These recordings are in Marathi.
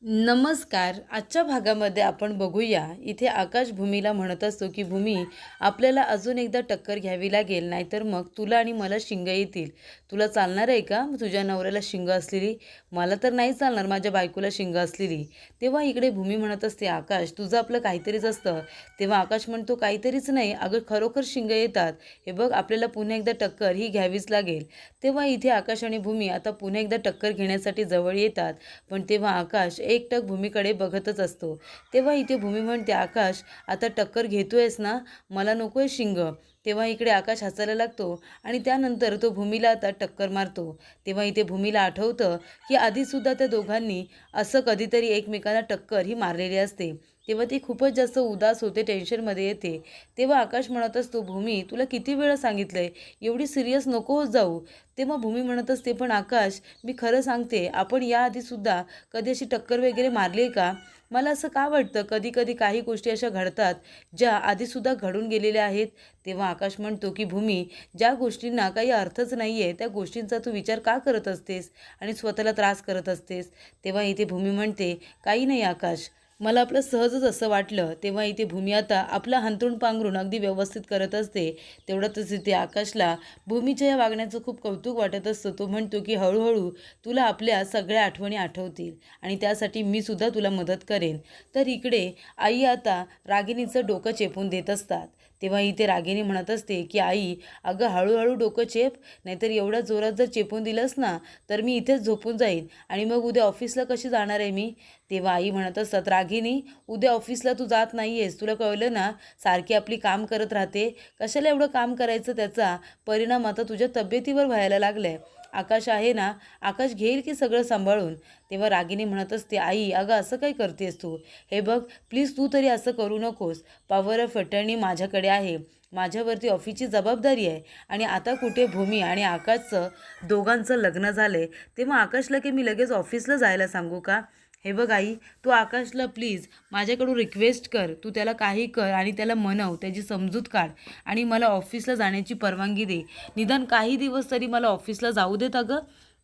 नमस्कार. आजच्या भागामध्ये आपण बघूया. इथे आकाश भूमीला म्हणत असतो की भूमी, आपल्याला अजून एकदा टक्कर घ्यावी लागेल, नाहीतर मग तुला आणि मला शिंग येतील. तुला चालणार आहे का तुझ्या नवऱ्याला शिंग असलेली? मला तर नाही चालणार माझ्या बायकोला शिंग असलेली. तेव्हा इकडे भूमी म्हणत असते, आकाश तुझं आपलं काहीतरीच असतं. तेव्हा आकाश म्हणतो, काहीतरीच नाही अगं, खरोखर शिंग येतात. हे बघ, आपल्याला पुन्हा एकदा टक्कर ही घ्यावीच लागेल. तेव्हा इथे आकाश आणि भूमी आता पुन्हा एकदा टक्कर घेण्यासाठी जवळ येतात. पण तेव्हा आकाश एकटक भूमीकडे बघतच असतो. तेव्हा इथे भूमी म्हणते, आकाश आता टक्कर घेतोयस ना, मला नकोय शिंग. तेव्हा इकडे आकाश हसायला लागतो आणि त्यानंतर तो भूमीला आता टक्कर मारतो. तेव्हा इथे भूमीला आठवतं की आधीसुद्धा त्या दोघांनी असं कधीतरी एकमेकांना टक्कर ही मारलेली असते. तेव्हा ती खूपच जास्त उदास होते, टेन्शनमध्ये येते. तेव्हा आकाश म्हणत असतो, भूमी तुला किती वेळा सांगितलंय, एवढी सिरियस नको होत जाऊ. तेव्हा भूमी म्हणत असते, पण आकाश मी खरं सांगते, आपण याआधीसुद्धा कधी अशी टक्कर वगैरे मारली आहे का? मला असं का वाटतं कधी कधी काही गोष्टी अशा घडतात ज्या आधीसुद्धा घडून गेलेल्या आहेत. तेव्हा आकाश म्हणतो की भूमी, ज्या गोष्टींना काही अर्थच नाही आहे त्या गोष्टींचा तू विचार का करत असतेस आणि स्वतःला त्रास करत असतेस. तेव्हा इथे भूमी म्हणते, काही नाही आकाश, मला आपलं सहजच असं वाटलं. तेव्हा इथे भूमी आता आपला हंतरुण पांघरून अगदी व्यवस्थित करत असते. तेवढ्यातच इथे आकाशला भूमीच्या या वागण्याचं खूप कौतुक वाटत असतं. तो म्हणतो की हळूहळू तुला आपल्या सगळ्या आठवणी आठवतील आणि त्यासाठी मी सुद्धा तुला मदत करेन. तर इकडे आई आता रागिणीचं डोकं चेपून देत असतात. तेव्हा इथे रागिणी म्हणत असते की आई, अगं हळूहळू डोकं चेप, नाहीतर एवढ्या जोरात जर चेपून दिलंस ना तर मी इथेच झोपून जाईन आणि मग उद्या ऑफिसला कशी जाणार आहे मी. तेव्हा आई म्हणत असतात, रागिनी उद्या ऑफिसला तू जात नाही आहेस, तुला कळलं ना, सारखी आपली काम करत राहते, कशाला एवढं काम करायचं, त्याचा परिणाम आता तुझ्या तब्येतीवर व्हायला लागला आहे. आकाश आहे ना, आकाश घेईल की सगळं सांभाळून. तेव्हा रागिनी म्हणत असते, आई अगं असं काय करतेस तू, हे बघ प्लीज तू तरी असं करू नकोस. पॉवर ऑफ अटर्नी माझ्याकडे आहे, माझ्यावरती ऑफिसची जबाबदारी आहे आणि आता कुठे भूमी आणि आकाशचं दोघांचं लग्न झालं आहे, तेव्हा आकाशला की मी लगेच ऑफिसला जायला सांगू का? हे बघ आई, तू आकाशला प्लीज माझ्याकडून रिक्वेस्ट कर, तू त्याला काही कर आणि त्याला मनव, त्याची समजूत काढ आणि मला ऑफिसला जाण्याची परवानगी दे. निदान काही दिवस तरी मला ऑफिसला जाऊ देत अगं.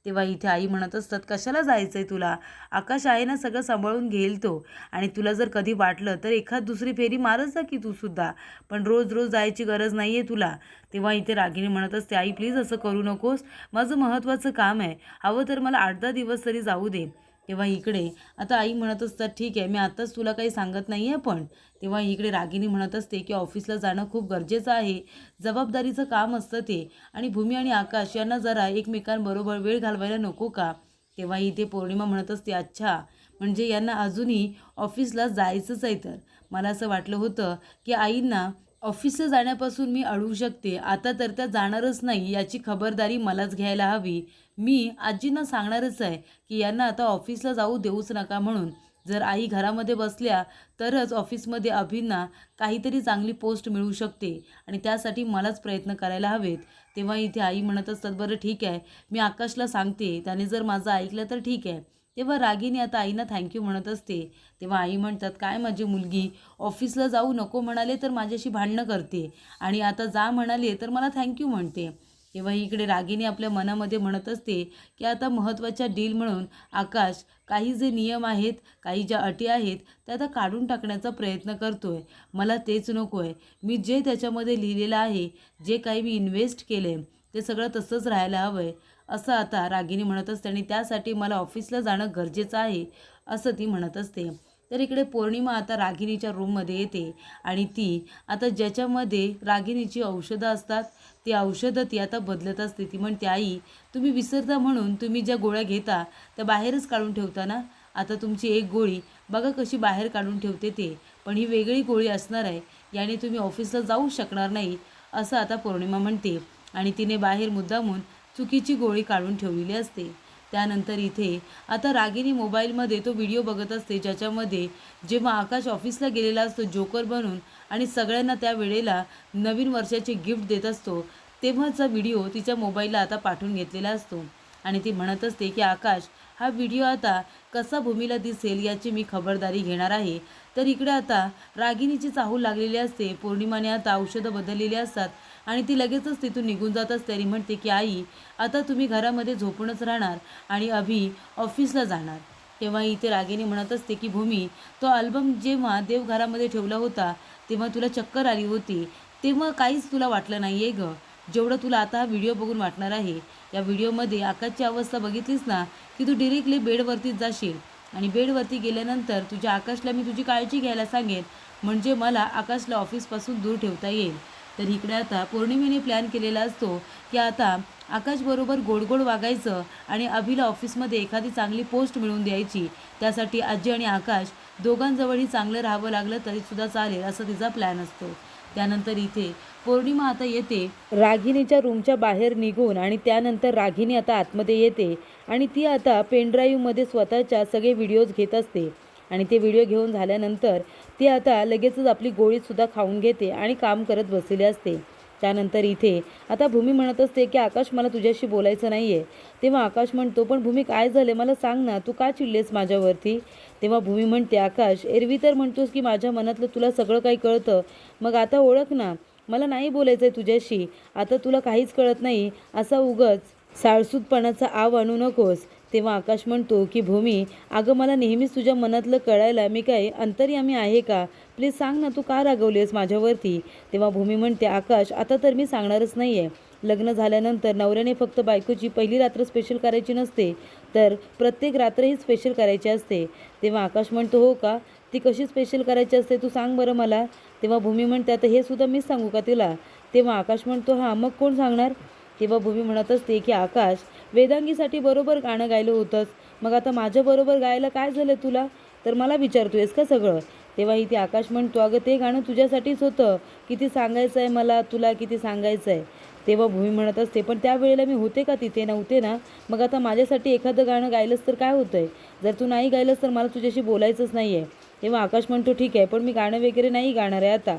तेव्हा इथे आई म्हणत असतात, कशाला जायचं आहे तुला, आकाश आहे ना, सगळं सांभाळून घेईल तो. आणि तुला जर कधी वाटलं तर एखाद दुसरी फेरी मारत जा की तू सुद्धा, पण रोज रोज जायची गरज नाही आहे तुला. तेव्हा इथे रागिणी म्हणत असते, आई प्लीज असं करू नकोस, माझं महत्त्वाचं काम आहे, हवं तर मला 8-10 दिवस तरी जाऊ दे. तेव्हा इकडे आता आई म्हणत असतात, ठीक आहे मी आत्ताच तुला काही सांगत नाही आहे पण. तेव्हा इकडे रागिणी म्हणत असते की ऑफिसला जाणं खूप गरजेचं आहे, जबाबदारीचं काम असतं ते, आणि भूमी आणि आकाश यांना जरा एकमेकांबरोबर वेळ घालवायला नको का. तेव्हा इथे पौर्णिमा म्हणत असते, अच्छा म्हणजे यांना अजूनही ऑफिसला जायचंच आहे. तर मला असं वाटलं होतं की आईंना ऑफिसला जाण्यापासून मी अडवू शकते, आता तर त्या जाणारच नाही याची खबरदारी मलाच घ्यायला हवी. मी आजींना सांगणारच आहे की यांना आता ऑफिसला जाऊ देऊच नका म्हणून. जर आई घरामध्ये बसल्या तरच ऑफिसमध्ये अभिंना काहीतरी चांगली पोस्ट मिळू शकते आणि त्यासाठी मलाच प्रयत्न करायला हवेत. तेव्हा इथे आई म्हणत असतात, बरं ठीक आहे मी आकाशला सांगते, त्याने जर माझं ऐकलं तर ठीक आहे. तेव्हा रागिनी आता आईना थँक्यू म्हणत असते. तेव्हा आई म्हणतात, काय माझी मुलगी ऑफिसला जाऊ नको म्हणाले तर माझ्याशी भांडणं करते आणि आता जा म्हणाले तर मला थँक्यू म्हणते. तेव्हा इकडे रागिनी आपल्या मनामध्ये म्हणत असते की आता महत्त्वाच्या डील म्हणून आकाश काही जे नियम आहेत, काही ज्या अटी आहेत त्या आता काढून टाकण्याचा प्रयत्न करतोय. मला तेच नको आहे. मी जे त्याच्यामध्ये लिहिलेलं आहे, जे काही मी इन्व्हेस्ट केले ते सगळं तसंच राहायला हवं आहे, असं आता रागिनी म्हणत असते आणि त्यासाठी मला ऑफिसला जाणं गरजेचं आहे असं ती म्हणत असते. तर इकडे पौर्णिमा आता रागिनीच्या रूममध्ये येते आणि ती आता ज्याच्यामध्ये रागिनीची औषधं असतात ती औषधं ती आता बदलत असते. ती म्हणते, आई तुम्ही विसरता म्हणून तुम्ही ज्या गोळ्या घेता त्या बाहेरच काढून ठेवता ना, आता तुमची एक गोळी बघा कशी बाहेर काढून ठेवते ते, पण ही वेगळी गोळी असणार आहे, याने तुम्ही ऑफिसला जाऊ शकणार नाही असं आता पौर्णिमा म्हणते आणि तिने बाहेर मुद्दामून चुकीची गोळी काढून ठेवलेली असते. त्यानंतर इथे आता रागिनी मोबाईलमध्ये तो व्हिडिओ बघत असते ज्याच्यामध्ये जेव्हा आकाश ऑफिसला गेलेला असतो जोकर बनून आणि सगळ्यांना त्या वेळेला नवीन वर्षाचे गिफ्ट देत असतो, तेव्हाचा व्हिडिओ तिच्या मोबाईलला आता पाठवून घेतलेला असतो आणि ती म्हणत असते की आकाश हा व्हिडिओ आता कसा भूमीला दिसेल याची मी खबरदारी घेणार आहे. तर इकडे आता रागिनीची चाहूल लागलेली असते. पौर्णिमाने आता औषधं बदललेली असतात आणि ती लगेचच तिथून निघून जात असते आणि म्हणते की आई आता तुम्ही घरामध्ये झोपूनच राहणार आणि अभि ऑफिसला जाणार. तेव्हा इथे रागिनी म्हणत असते की भूमी, तो अल्बम जेव्हा देवघरामध्ये ठेवला होता तेव्हा तुला चक्कर आली होती, तेव्हा काहीच तुला वाटलं नाही आहे गं, जेवढं तुला आता हा व्हिडिओ बघून वाटणार आहे. या व्हिडिओमध्ये आकाशची अवस्था बघितलीस ना, की तू डिरेक्टली बेडवरतीच जाशील आणि बेडवरती गेल्यानंतर तुझ्या आकाशला मी तुझी काळजी घ्यायला सांगेन, म्हणजे मला आकाशला ऑफिसपासून दूर ठेवता येईल. तर इकडे आता पौर्णिमेने प्लॅन केलेला असतो की आता आकाशबरोबर गोड गोड वागायचं आणि अभिला ऑफिसमध्ये एखादी चांगली पोस्ट मिळवून द्यायची. त्यासाठी आजी आणि आकाश दोघांजवळही चांगलं राहावं लागलं तरीसुद्धा चालेल असा तिचा प्लॅन असतो. त्यानंतर इथे पौर्णिमा आता येते रागिणीच्या रूमच्या बाहेर निघून आणि त्यानंतर रागिणी आता आतमध्ये येते आणि ती आता पेनड्राईव्हमध्ये स्वतःच्या सगळे व्हिडिओज घेत असते आणि ते व्हिडिओ घेऊन झाल्यानंतर ती आता लगेचच आपली गोळीसुद्धा खाऊन घेते आणि काम करत बसलेली असते. त्यानंतर इथे आता भूमी म्हणत असते की आकाश मला तुझ्याशी बोलायचं नाही आहे. तेव्हा आकाश म्हणतो, पण भूमी काय झालं मला सांग ना, तू का चिडलेस माझ्यावरती. तेव्हा भूमी म्हणते, आकाश एरवी तर म्हणतोस की माझ्या मनातलं तुला सगळं काही कळतं, मग आता ओळख ना, मला नाही बोलायचं आहे तुझ्याशी, आता तुला काहीच कळत नाही असा उगाच साळसूदपणाचा आव आणू नकोस. तेव्हा आकाश म्हणतो की भूमी, अगं मला नेहमीच तुझ्या मनातलं कळायला मी काय अंतर्यामी आहे का, प्लीज सांग ना, तू का रागवलीस माझ्यावरती. तेव्हा भूमी म्हणते, आकाश आता तर मी सांगणारच नाही आहे. लग्न झाल्यानंतर नवऱ्याने फक्त बायकोची पहिली रात्र स्पेशल करायची नसते, तर प्रत्येक रात्रही स्पेशल करायची असते. तेव्हा आकाश म्हणतो, हो का, ती कशी स्पेशल करायची असते तू सांग बरं मला. तेव्हा भूमी म्हणते, आता हे सुद्धा मीच सांगू का तिला. तेव्हा आकाश म्हणतो, हां मग कोण सांगणार. तेव्हा भूमी म्हणत असते की आकाश वेदांगीसाठी बरोबर गाणं गायलं होतंच, मग आता माझ्याबरोबर गायला काय झालं तुला, तर मला विचारतोयस का सगळं. तेव्हा इथे आकाश म्हणतो, अगं ते गाणं तुझ्यासाठीच होतं, किती सांगायचं आहे मला तुला, किती सांगायचं आहे. तेव्हा भूमी म्हणत असते, पण त्यावेळेला मी होते का तिथे, नव्हते ना, मग आता माझ्यासाठी एखादं गाणं गायलंस तर काय होतं आहे, जर तू नाही गायलंस तर मला तुझ्याशी बोलायचंच नाही आहे. तेव्हा आकाश म्हणतो, ठीक आहे, पण मी गाणं वगैरे नाही गाणार आहे आता.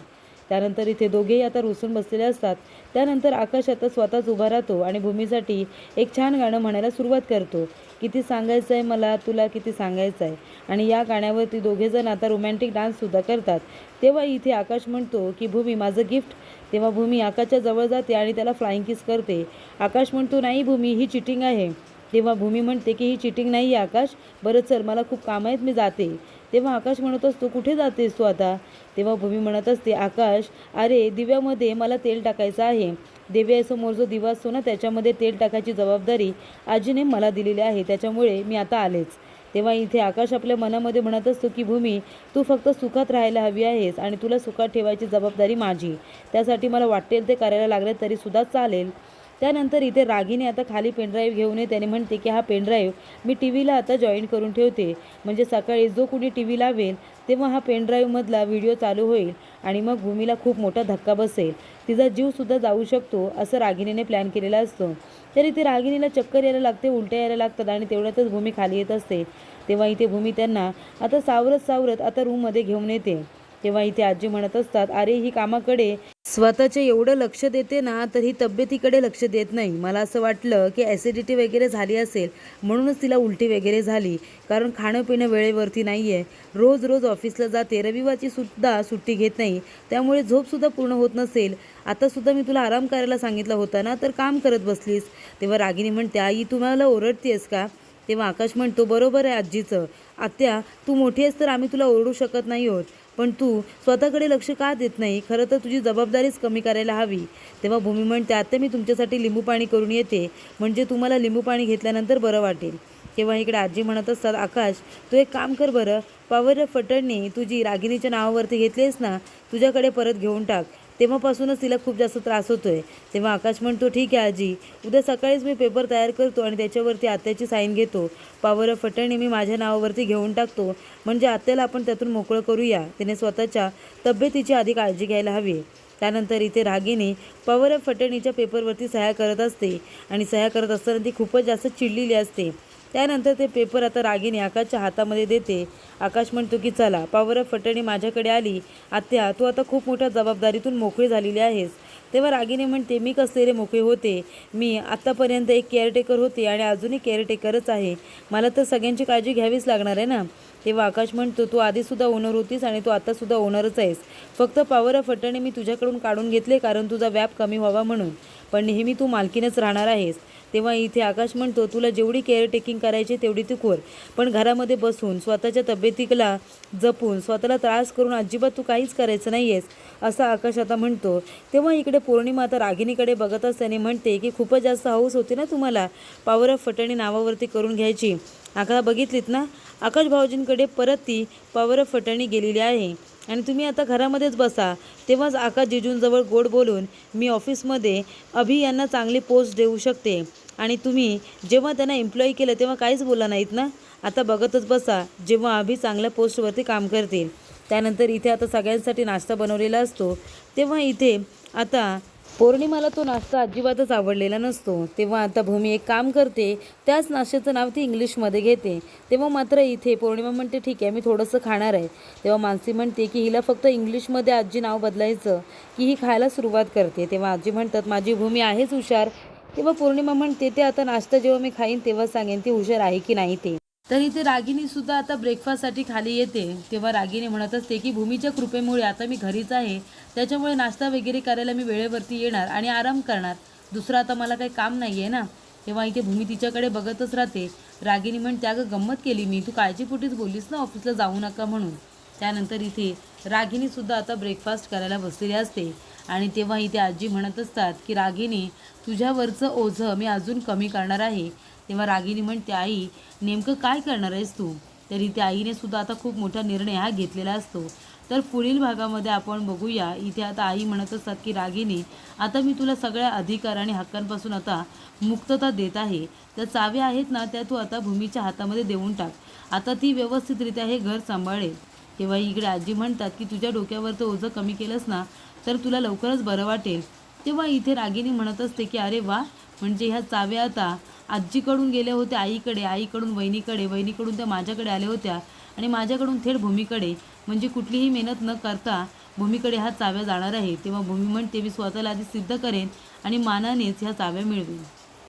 त्यानंतर इथे दोघेही आता रुसून बसलेले असतात. त्यानंतर आकाश आता स्वतःच उभा राहतो आणि भूमीसाठी एक छान गाणं म्हणायला सुरुवात करतो, किती सांगायचं आहे मला तुला, किती सांगायचं आहे. आणि या गाण्यावरती दोघेजण आता रोमॅन्टिक डान्ससुद्धा करतात. तेव्हा इथे आकाश म्हणतो की भूमी माझं गिफ्ट. तेव्हा भूमी आकाशच्या जवळ जाते आणि त्याला फ्लाइंग किस करते. आकाश म्हणतो, नाही भूमी, ही चिटिंग आहे. तेव्हा भूमी म्हणते की ही चिटिंग नाही आहे आकाश, बरं चल मला खूप कामं आहेत मी जाते. तेव्हा आकाश म्हणत असतो, कुठे जातेस तू आता. तेव्हा भूमी म्हणत असते, आकाश अरे दिव्यामध्ये मला तेल टाकायचं आहे, दिव्यासमोर जो दिवा असतो ना त्याच्यामध्ये तेल टाकायची जबाबदारी आजीने मला दिलेली आहे, त्याच्यामुळे मी आता आलेच. तेव्हा इथे आकाश आपल्या मनामध्ये म्हणत असतो की भूमी तू फक्त सुखात राहायला हवी आहेस आणि तुला सुखात ठेवायची जबाबदारी माझी, त्यासाठी मला वाटेल ते करायला लागले तरीसुद्धा चालेल. त्यानंतर इथे रागिनी आता खाली पेनड्राईव्ह घेऊन येते आणि म्हणते की हा पेनड्राईव्ह मी टी व्हीला आता जॉईन करून ठेवते, म्हणजे सकाळी जो कुणी टी व्ही लावेल तेव्हा हा पेनड्राईव्हमधला व्हिडिओ चालू होईल आणि मग भूमीला खूप मोठा धक्का बसेल, तिचा जीवसुद्धा जाऊ शकतो असं रागिनीने प्लॅन केलेला असतो. तर इथे रागिनीला चक्कर यायला लागते, उलट्या यायला लागतात आणि तेवढ्यातच भूमी खाली येत असते. तेव्हा इथे भूमी त्यांना आता सावरत सावरत आता रूममध्ये घेऊन येते. तेव्हा इथे आजी म्हणत असतात, अरे ही कामाकडे स्वतःचे एवढं लक्ष देते ना, तर ही तब्येतीकडे लक्ष देत नाही. मला असं वाटलं की ॲसिडिटी वगैरे झाली असेल म्हणूनच तिला उलटी वगैरे झाली, कारण खाणं पिणं वेळेवरती नाही आहे, रोज रोज ऑफिसला जाते, रविवारची सुद्धा सुट्टी घेत नाही, त्यामुळे झोपसुद्धा पूर्ण होत नसेल. आतासुद्धा मी तुला आराम करायला सांगितलं होतं ना, तर काम करत बसलीस. तेव्हा रागिनी म्हणते, आई तुम्हाला ओरडतेस का. तेव्हा आकाश म्हणतो, बरोबर आहे आजीचं, आत्या तू मोठी आहेस तर आम्ही तुला ओरडू शकत नाही आहोत, पण तू स्वतःकडे लक्ष का देत नाही, खरं तर तुझी जबाबदारीच कमी करायला हवी. तेव्हा भूमी म्हणते, आता मी तुमच्यासाठी लिंबू पाणी करून येते, म्हणजे तुम्हाला लिंबू पाणी घेतल्यानंतर बरं वाटेल. तेव्हा इकडे आजी म्हणत असतात, आकाश तू एक काम कर बरं, पॉवर ऑफ अटर्नी तुझी रागिनीच्या नावावरती घेतलीस ना, तुझ्याकडे परत घेऊन टाक, तेव्हापासूनच तिला खूप जास्त त्रास होतोय. तेव्हा आकाश म्हणतो, ठीक आहे आजी, उद्या सकाळीच मी पेपर तयार करतो आणि त्याच्यावरती आत्याची साईन घेतो, पॉवर ऑफ अटर्नी मी माझ्या नावावरती घेऊन टाकतो, म्हणजे आत्याला आपण त्यातून मोकळं करूया, तिने स्वतःच्या तब्येतीची आधी काळजी घ्यायला हवी. त्यानंतर इथे रागिनी पॉवर ऑफ अटर्नीच्या पेपरवरती सह्या करत असते आणि सह्या करत असताना ती खूपच जास्त चिडलेली असते. त्यानंतर ते पेपर आता रागिनी आकाशच्या हातामध्ये देते. आकाश म्हणतो की चला, पॉवर ऑफ अटर्नी माझ्याकडे आली, आत्या तू आता खूप मोठ्या जबाबदारीतून मोकळी झालेली आहेस. तेव्हा रागिनी म्हणते, मी कसले मोकळे होते, मी आत्तापर्यंत एक केअरटेकर होते आणि अजूनही केअरटेकरच आहे, मला तर सगळ्यांची काळजी घ्यावीच लागणार आहे ना. तेव्हा आकाश म्हणतो, तू आधीसुद्धा ओनर होतीस आणि तू आत्तासुद्धा ओनरच आहेस, फक्त पॉवर ऑफ अटर्नी मी तुझ्याकडून काढून घेतले कारण तुझा व्याप कमी व्हावा म्हणून, पण नेहमी तू मालकीनच राहणार आहेस. तेव्हा इथे आकाश म्हणतो, तुला जेवढी केअर टेकिंग करायची तेवढी तू कर, पण घरामध्ये बसून स्वतःच्या तब्येतीला जपून स्वतःला त्रास करून अजिबात तू काहीच करायचं नाही आहेस, असं आकाश आता म्हणतो. तेव्हा इकडे पौर्णिमा आता रागिनीकडे बघत असताना म्हणते की खूपच जास्त हौस होती ना तुम्हाला पॉवर ऑफ फटाणी नावावरती करून घ्यायची. आता बघितलीत ना, आकाश भाऊजींकडे परत ती पॉवर ऑफ फटाणी गेलेली आहे आणि तुम्ही आता घरामध्येच बसा. तेव्हाच आकाश जिजूंजवळ गोड बोलून, मी ऑफिसमध्ये अभि यांना चांगली पोस्ट देऊ शकते आणि तुम्ही जेव्हा त्यांना एम्प्लॉई केलं तेव्हा काहीच बोलला नाहीत ना. आता बघतच बसा जेव्हा अभि चांगल्या पोस्टवरती काम करतील. त्यानंतर इथे आता सगळ्यांसाठी नाश्ता बनवलेला असतो. तेव्हा इथे आता पौर्णिमाला तो नाश्ता अजिबातच आवडलेला नसतो. तेव्हा आता भूमी एक काम करते, त्याच नाश्त्याचं नाव ती इंग्लिशमध्ये घेते. तेव्हा मात्र इथे पौर्णिमा म्हणते, ठीक आहे मी थोडंसं खाणार आहे. तेव्हा मानसी म्हणते की हिला फक्त इंग्लिशमध्ये आजी नाव बदलायचं की ही खायला सुरुवात करते. तेव्हा आजी म्हणतात, माझी भूमी आहेच हुशार. तेव्हा पौर्णिमा म्हणते, ते आता नाश्ता जेव्हा मी खाईन तेव्हा सांगेन ती हुशार आहे की नाही ते. तर इथे रागिनीसुद्धा आता ब्रेकफास्टसाठी खाली येते. तेव्हा रागिनी म्हणत असते की भूमीच्या कृपेमुळे आता मी घरीच आहे, त्याच्यामुळे नाश्ता वगैरे करायला मी वेळेवरती येणार आणि आराम करणार. दुसरं आता मला काही काम नाही आहे ना. तेव्हा इथे भूमी तिच्याकडे बघतच राहते. रागिनी म्हणते, अगं गंमत केली मी, तू काळजीपोटीच बोललीस ना ऑफिसला जाऊ नका म्हणून. त्यानंतर इथे रागिनीसुद्धा आता ब्रेकफास्ट करायला बसलेली असते आणि तेव्हा इथे आजी म्हणत असतात की रागिनी, तुझ्यावरचं ओझं मी अजून कमी करणार आहे. तेव्हा रागिनी म्हणते, आई नेमकं काय करणार आहेस तू. तर इथे आईने सुद्धा आता खूप मोठा निर्णय हा घेतलेला असतो. तर पुढील भागामध्ये आपण बघूया. इथे आता आई म्हणत असतात की रागिनी, आता मी तुला सगळ्या अधिकार आणि हक्कांपासून आता मुक्तता देत आहे. त्या चाव्या आहेत ना, त्या तू आता भूमीच्या हातामध्ये देऊन टाक. आता ती व्यवस्थितरित्या हे घर सांभाळेल. तेव्हा इकडे आजी म्हणतात की तुझ्या डोक्यावरचं ओझं कमी केलंस ना तर तुला लवकरच बरं वाटेल. तेव्हा इथे रागिनी म्हणत असते की अरे वा, म्हणजे ह्या चाव्या आता आजीकडून गेल्या होत्या आईकडे, आईकडून वहिनीकडे, वहिनीकडून त्या माझ्याकडे आल्या होत्या आणि माझ्याकडून थेट भूमीकडे, म्हणजे कुठलीही मेहनत न करता भूमीकडे ह्या चाव्या जाणार आहे. तेव्हा भूमी म्हणते, मी स्वतःला आधी सिद्ध करेन आणि मानानेच ह्या चाव्या मिळवेन.